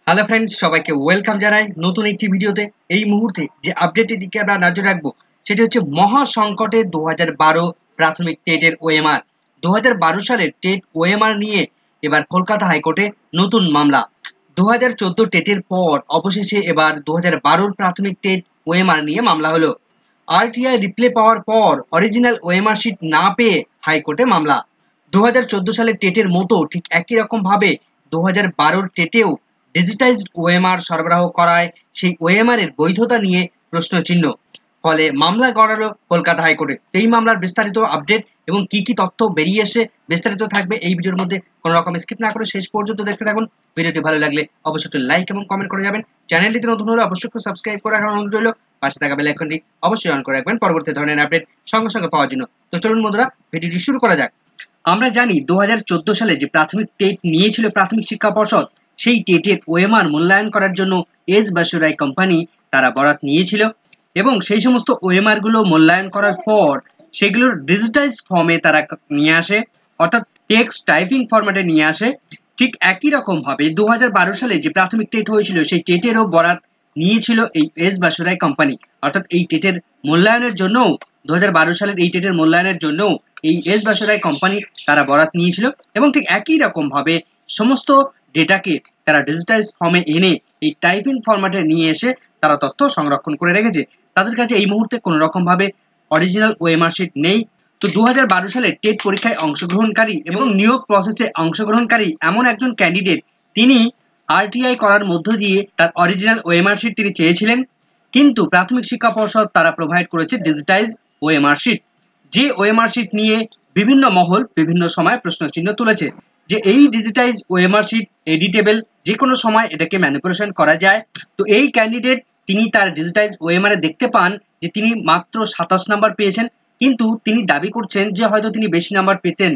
Hello friends, সবাইকে welcome জানাই নতুন একটি ভিডিওতে। এই মুহূর্তে যে আপডেটের দিকে আমরা নজর রাখবো সেটি হচ্ছে মহা সংকটে 2012 প্রাথমিক টেটের ওএমআর। 2012 সালের টেট ওএমআর নিয়ে এবার কলকাতা হাইকোর্টে নতুন মামলা। 2014 টেটের পর অবশেষে এবার 2012 প্রাথমিক টেট ওএমআর নিয়ে মামলা হলো। আরটিআই রিপ্লে পাওয়ার পর অরিজিনাল ওএমআর শিট না পেয়ে হাইকোর্টে মামলা। 2014 সালের টেটের মতো ঠিক একই রকম ভাবে 2012 টেটেও ডিজিটাইজড ওএমআর সরবরাহ করায় সেই ওএমআর এর বৈধতা নিয়ে প্রশ্নচিহ্ন। ফলে মামলা গড়ালো কলকাতা হাইকোর্টে। এই মামলার বিস্তারিত আপডেট এবং কি কি তথ্য বেরিয়ে এসে বিস্তারিত থাকবে এই ভিডিওর মধ্যে। কোনো রকম স্কিপ না করে শেষ পর্যন্ত দেখতে থাকুন। ভিডিওটি ভালো লাগলে অবশ্যই লাইক এবং কমেন্ট করে যাবেন। চ্যানেলটিতে নতুন হলে অবশ্যই সাবস্ক্রাইব করে রাখার অনুরোধ রইল। পাশে থাকা বেল আইকনটি অবশ্যই অন করে রাখবেন পরবর্তী ধরনের আপডেট সঙ্গে সঙ্গে পাওয়ার জন্য। তো চলুন বন্ধুরা, ভিডিওটি শুরু করা যাক। আমরা জানি 2014 সালে যে প্রাথমিক টেট নিয়েছিল প্রাথমিক শিক্ষা পর্ষদ, সেই টেটের ওএমআর মূল্যায়ন করার জন্য এস বাসুরাই কোম্পানি তারা বরাত নিয়েছিল এবং সেই সমস্ত ওএমআর গুলো মূল্যায়ন করার পর সেগুলোর ডিজিটাইজ ফর্মে তারা নিয়ে আসে, অর্থাৎ টেক্সট টাইপিং ফরম্যাটে নিয়ে আসে। ঠিক একই রকম ভাবে 2012 সালে যে প্রাথমিক টেট হয়েছিল সেই টেটেরও বরাত নিয়েছিল এই এস বাসুরাই কোম্পানি। অর্থাৎ এই টেটের মূল্যায়নের জন্য 2012 সালের এই টেটের মূল্যায়নের জন্য এই এস বাসুরাই কোম্পানি তারা বরাত নিয়েছিল এবং ঠিক একই রকম ভাবে সমস্ত ডেটাকে তারা ডিজিটাইজ ফর্মে এনে এই টাইপিং ফরম্যাটে নিয়ে এসে তারা তথ্য সংরক্ষণ করে রেখেছে। তাদের কাছে এই মুহূর্তে কোনো রকম ভাবে অরিজিনাল ওএমআর শিট নেই। তো 2012 সালে টেট পরীক্ষায় অংশগ্রহণকারী এবং নিয়োগ প্রসেসে অংশগ্রহণকারী এমন একজন ক্যান্ডিডেট, তিনি আরটিআই করার মধ্য দিয়ে তার অরিজিনাল ওএমআর শিট তিনি চেয়েছিলেন, কিন্তু প্রাথমিক শিক্ষা পর্ষদ তারা প্রোভাইড করেছে ডিজিটাইজ ওএমআর শিট। যে ওএমআর শিট নিয়ে বিভিন্ন মহল বিভিন্ন সময় প্রশ্নচিহ্ন তুলেছে যে এই ডিজিটাইজ ওএমআর শিট এডিটেবল, যে কোনো সময় এটাকে ম্যানিপুলেশন করা যায়। তো এই ক্যান্ডিডেট তিনি তার ডিজিটাইজ ওএমআর এ দেখতে পান যে তিনি মাত্র 27 নাম্বার পেয়েছেন, কিন্তু তিনি দাবি করছেন যে হয়তো তিনি বেশি নাম্বার পেতেন।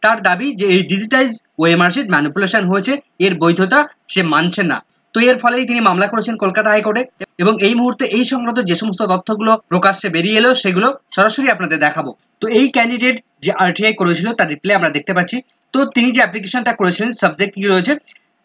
তার দাবি যে এই ডিজিটাইজ ওএমআর শিট ম্যানিপুলেশন হয়েছে, এর বৈধতা সে মানছে না। তো এর ফলেই তিনি মামলা করেছেন কলকাতা হাইকোর্টে এবং এই মুহূর্তে এই সংক্রান্ত যে সমস্ত তথ্যগুলো প্রকাশ্যে বেরিয়ে এলো সেগুলো সরাসরি আপনাদের দেখাবো। তো এই ক্যান্ডিডেট যে আরটিআই করেছিল তার রিপ্লাই আমরা দেখতে পাচ্ছি। তো তিনি যে অ্যাপ্লিকেশনটা করেছিলেন সাবজেক্ট কি রয়েছে,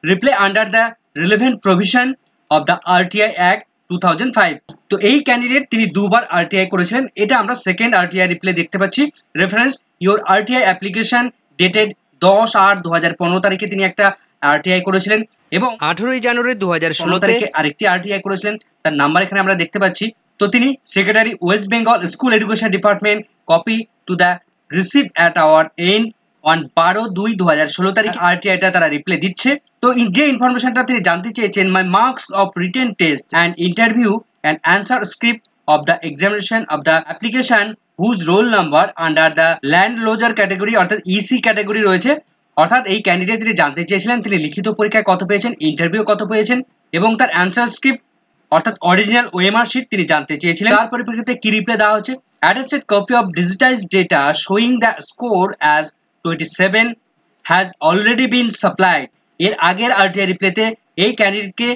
reply under the relevant provision of the RTI act 2005। তো এই ক্যান্ডিডেট তিনি দুবার আরটিআই করেছিলেন, এটা আমরা সেকেন্ড আরটিআই রিপ্লাই দেখতে পাচ্ছি। Reference your RTI application dated 10/8/2015 তারিখে তিনি একটা আরটিআই করেছিলেন এবং 18 জানুয়ারি 2016 তারিখে আরেকটি আরটিআই করেছিলেন। তার নাম্বার এখানে আমরা দেখতে পাচ্ছি। তো তিনি secretary west Bengal school education department copy to the receive at our end on 12/2/2016 তারিখে আরটিআইটা তারা রিপ্লাই দিচ্ছে। তো যে ইনফরমেশনটা তিনি জানতে চেয়েছেন, my marks of written test and interview and answer script of the examination of the application whose roll number under the landlodger category অর্থাৎ ইসি ক্যাটাগরি রয়েছে। অর্থাৎ এই ক্যান্ডিডেট তিনি জানতে চেয়েছিলেন তিনি লিখিত পরীক্ষায় কত পেয়েছেন, ইন্টারভিউ কত পেয়েছেন এবং তার অ্যান্সার স্ক্রিপ্ট অর্থাৎ অরিজিনাল ওএমআর শিট তিনি জানতে চেয়েছিলেন। তার পরিপ্রেক্ষিতে কি রিপ্লাই দেওয়া হচ্ছে, attested copy of digitized data showing the score as 27 has already been supplied। এর আগের আরটিআই রিপ্লাইতে এই ক্যান্ডিডেটকে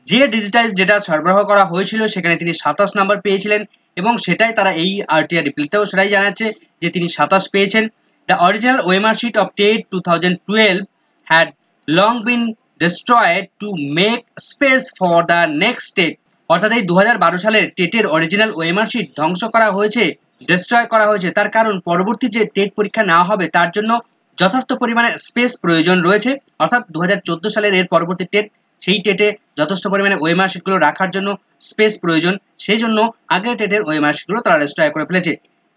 যে ডিজিটাইজ ডেটা সরবরাহ করা হয়েছিল সেখানে তিনি 27 নাম্বার পেয়েছিলেন এবং সেটাই তারা এই আরটিআই রিপ্লাইতেও সেটাই জানাচ্ছে যে তিনি 27 পেয়েছেন। The original OMR sheet of TET 2012 had long been destroyed to make space for the next state। অর্থাৎ এই 2012 সালের টেটের অরিজিনাল ওএমআর শিট ধ্বংস করা হয়েছে, ডিস্ট্রয় করা হয়েছে, তার কারণ পরবর্তী যে টেট পরীক্ষা নেওয়া হবে তার জন্য যথার্থ পরিমাণে স্পেস প্রয়োজন রয়েছে। অর্থাৎ 2014 সালের এর পরবর্তী টেট, সেই টেটে যথেষ্ট পরিমাণে ওএমআর শিটগুলো রাখার জন্য স্পেস প্রয়োজন, সেই জন্য আগের টেটের ওএমআর শিটগুলো তারা ডিস্ট্রয় করে ফেলেছে।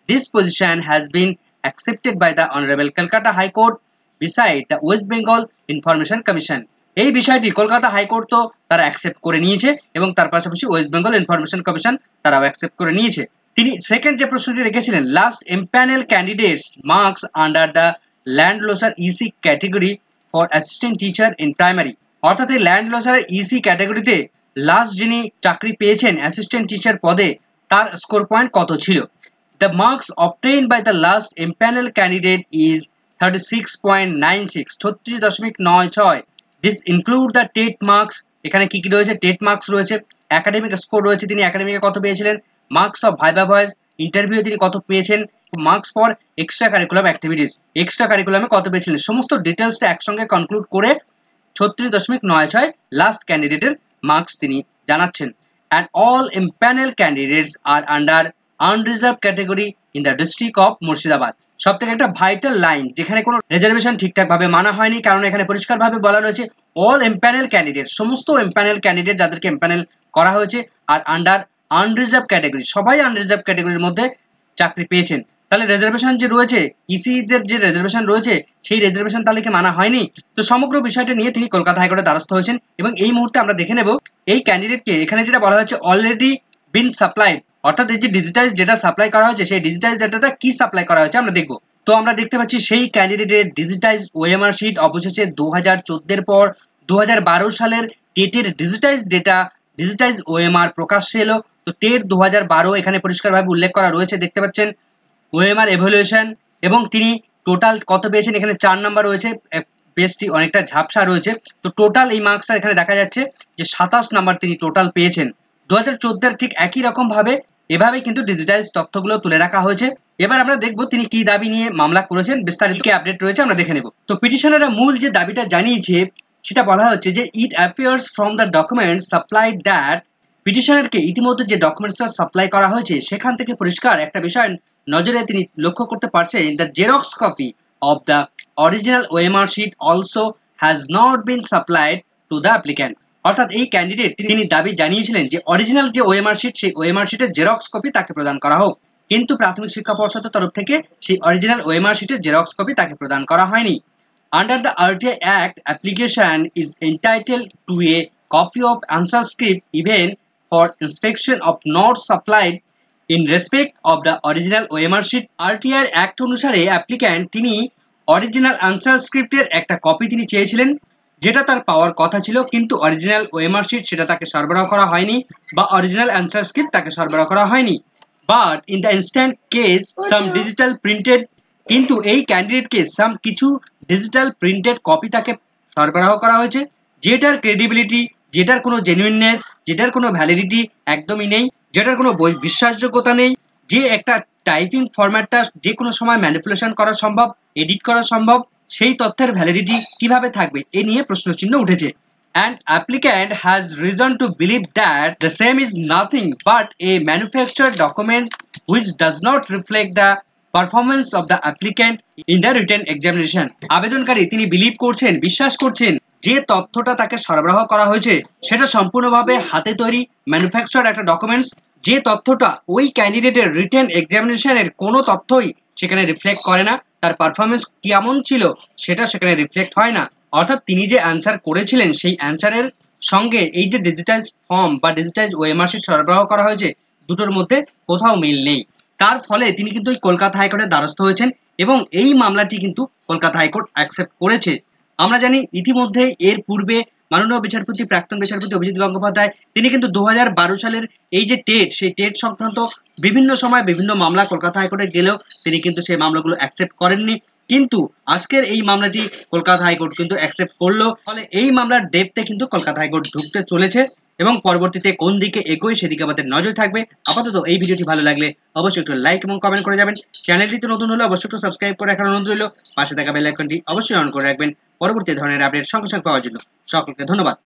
This position has been accepted by the honourable Kolkata high court beside the west Bengal information commission. এই বিষয়টি কলকাতা হাইকোর্ট তো তারা অ্যাকসেপ্ট করে নিয়েছে এবং তার পাশাপাশি ওয়েস্ট বেঙ্গল ইনফরমেশন কমিশন তারাও অ্যাকসেপ্ট করে নিয়েছে। তিনি সেকেন্ড যে প্রশ্নটি রেখেছিলেন, last empanel candidates marks under the land loser EC category for assistant teacher in primary. অর্থাৎ এই ল্যান্ডলসার ইসি ক্যাটাগরিতে লাস্ট যিনি চাকরি পেয়েছেন অ্যাসিস্ট্যান্ট টিচার পদে তার স্কোর পয়েন্ট কত ছিল। The marks obtain by the last empanel candidate is 36.96, 36.96। This include the TET marks. এখানে কি কি রয়েছে, টেট মার্কস রয়েছে, একাডেমিক স্কোর রয়েছে, তিনি একাডেমিকে কত পেয়েছিলেন, marks of viva voce, interview তিনি কত পেয়েছেন, marks for extra curriculum activities, extra কারিকুলামে কত পেয়েছিলেন, সমস্ত ডিটেলসটা একসঙ্গে কনক্লুড করে 36.96 লাস্ট ক্যান্ডিডেটের মার্কস তিনি জানাচ্ছেন। And all empanel candidates are under unreserved category in the district of Murshidabad. সব থেকে একটা ভাইটাল লাইন, যেখানে কোনো রিজার্ভেশন ঠিকঠাক ভাবে মানা হয়নি, কারণ এখানে পরিষ্কারভাবে বলা রয়েছে অল এমপ্যানেল ক্যান্ডিডেট, সমস্ত এমপ্যানেল ক্যান্ডিডেট যাদেরকে এমপ্যানেল করা হয়েছে আর আন্ডার আনরিজার্ভ ক্যাটাগরি, সবাই আনরিজার্ভ ক্যাটাগরির মধ্যে চাকরি পেয়েছেন। তাহলে রিজার্ভেশন যে রয়েছে, ইসিদের যে রিজার্ভেশন রয়েছে, সেই রিজার্ভেশন তাহলে কি মানা হয়নি? তো সমগ্র বিষয়টা নিয়ে তিনি কলকাতা হাইকোর্টের দ্বারস্থ হয়েছেন এবং এই মুহূর্তে আমরা দেখে নেব এই ক্যান্ডিডেটকে এখানে যেটা বলা হয়েছে অলরেডি বিন সাপ্লাইড, অর্থাৎ এই যে ডিজিটাইজ ডেটা সাপ্লাই করা হয়েছে, সেই ডিজিটাইজ ডেটাটা কি সাপ্লাই করা হয়েছে আমরা দেখব। তো আমরা দেখতে পাচ্ছি সেই ক্যান্ডিডেটের ডিজিটাইজ ওএমআর শিট অবশেষে 2014 পর 2012 সালের টেটের ডিজিটাইজ ডেটা, ডিজিটাইজ ওএমআর প্রকাশ্যে এলো। তো টেট 2012 এখানে পরিষ্কারভাবে উল্লেখ করা রয়েছে, দেখতে পাচ্ছেন ওএমআর এভালুয়েশন, এবং তিনি টোটাল কত পেয়েছেন, এখানে 4 নাম্বার রয়েছে, পেজটি অনেকটা ঝাপসা রয়েছে। তো টোটাল এই মার্কসটা এখানে দেখা যাচ্ছে যে 27 নাম্বার তিনি টোটাল পেয়েছেন। 2014 ঠিক একই রকম ভাবে এভাবে কিন্তু ডিজিটাইজ তথ্যগুলো তুলে রাখা হয়েছে। এবার আমরা দেখব তিনি কি দাবি নিয়ে মামলা করেছেন, বিস্তারিত কি আপডেট রয়েছে আমরা দেখে নেব। তো পিটিশনাররা মূল যে দাবিটা জানিয়েছে সেটা বলা হচ্ছে যে it appears from the documents supplied that, পিটিশনারকে ইতিমধ্যে যে ডকুমেন্টসটা সাপ্লাই করা হয়েছে সেখান থেকে পরিষ্কার একটা বিষয় নজরে তিনি লক্ষ্য করতে পারছেন, the xerox copy of the original OMR sheet also has not been supplied to the applicant. অর্থাৎ এই ক্যান্ডিডেট তিনি দাবি জানিয়েছিলেন যে অরিজিনাল যে ওএমআর শিট, সেই ওএমআর শিটের জেরক্স কপি তাকে প্রদান করা হোক, কিন্তু প্রাথমিক শিক্ষা পর্ষদের তরফ থেকে সেই অরিজিনাল ওএমআর শিটের জেরক্স কপি তাকে প্রদান করা হয়নি। Under the RTI act, application is entitled to a copy of answer script even for inspection of not supplied in respect of the original OMR sheet. RTI act অনুসারে applicant তিনি original answer স্ক্রিপ্টের একটা copy তিনি চেয়েছিলেন, যেটা তার পাওয়ার কথা ছিল, কিন্তু অরিজিনাল ওএমআর শিট সেটা তাকে সরবরাহ করা হয়নি বা অরিজিনাল অ্যান্সার স্ক্রিপ্ট তাকে সরবরাহ করা হয়নি। But in the instant case some digital printed, কিন্তু এই ক্যান্ডিডেটকে সাম কিছু ডিজিটাল প্রিন্টেড কপি তাকে সরবরাহ করা হয়েছে, যেটার ক্রেডিবিলিটি, যেটার কোনো জেনুইননেস, যেটার কোনো ভ্যালিডিটি একদমই নেই, যেটার কোনো বিশ্বাসযোগ্যতা নেই, যে একটা টাইপিং ফরম্যাটটা যে কোনো সময় ম্যানিপুলেশন করা সম্ভব, এডিট করা সম্ভব, সেই তথ্যের ভ্যালিডিটি কিভাবে থাকবে এ নিয়ে প্রশ্নচিহ্ন উঠেছে। And applicant has reason to believe that the same is nothing but a manufactured document which does not reflect the performance of the applicant in the written examination. আবেদনকারী তিনি বিলিভ করছেন, বিশ্বাস করছেন যে তথ্যটা তাকে সরবরাহ করা হয়েছে সেটা সম্পূর্ণভাবে হাতে তৈরি ম্যানুফ্যাকচার্ড একটা ডকুমেন্টস, যে তথ্যটা ওই ক্যান্ডিডেটের রিটেন এক্সামিনেশনের কোনো তথ্যই সেখানে রিফ্লেক্ট করে না, তার পারফরমেন্স কেমন ছিল সেটা সেখানে রিফ্লেক্ট হয় না। অর্থাৎ তিনি যে অ্যান্সার করেছিলেন সেই অ্যান্সারের সঙ্গে এই যে ডিজিটাইজ ফর্ম বা ডিজিটাইজ ওএমআর শিট সরবরাহ করা হয়েছে, দুটোর মধ্যে কোথাও মিল নেই। তার ফলে তিনি কিন্তু ওই কলকাতা হাইকোর্টের দ্বারস্থ হয়েছেন এবং এই মামলাটি কিন্তু কলকাতা হাইকোর্ট অ্যাকসেপ্ট করেছে। আমরা জানি ইতিমধ্যে এর পূর্বে মাননীয় বিচারপতি, প্রাক্তন বিচারপতি অভিজিৎ গঙ্গোপাধ্যায় তিনি কিন্তু 2012 সালের এই যে টেট, সেই টেট সংক্রান্ত বিভিন্ন সময় বিভিন্ন মামলা কলকাতা হাইকোর্টে গেলেও তিনি কিন্তু সেই মামলাগুলো অ্যাকসেপ্ট করেননি, কিন্তু আজকের এই মামলাটি কলকাতা হাইকোর্ট কিন্তু অ্যাকসেপ্ট করলো। ফলে এই মামলার ডেপথে কিন্তু কলকাতা হাইকোর্ট ঢুকতে চলেছে এবং পরবর্তীতে কোন দিকে এগোয় সেদিকে আমাদের নজর থাকবে। আপাতত এই ভিডিওটি ভালো লাগলে অবশ্যই একটু লাইক এবং কমেন্ট করে যাবেন। চ্যানেলটিতে নতুন হলে অবশ্যই একটু সাবস্ক্রাইব করে রাখার অনুরোধ রইল। পাশে থাকা বেল আইকনটি অবশ্যই অন করে রাখবেন পরবর্তী ধরনের আপডেট সঙ্গে সঙ্গে পাওয়ার জন্য। সকলকে ধন্যবাদ।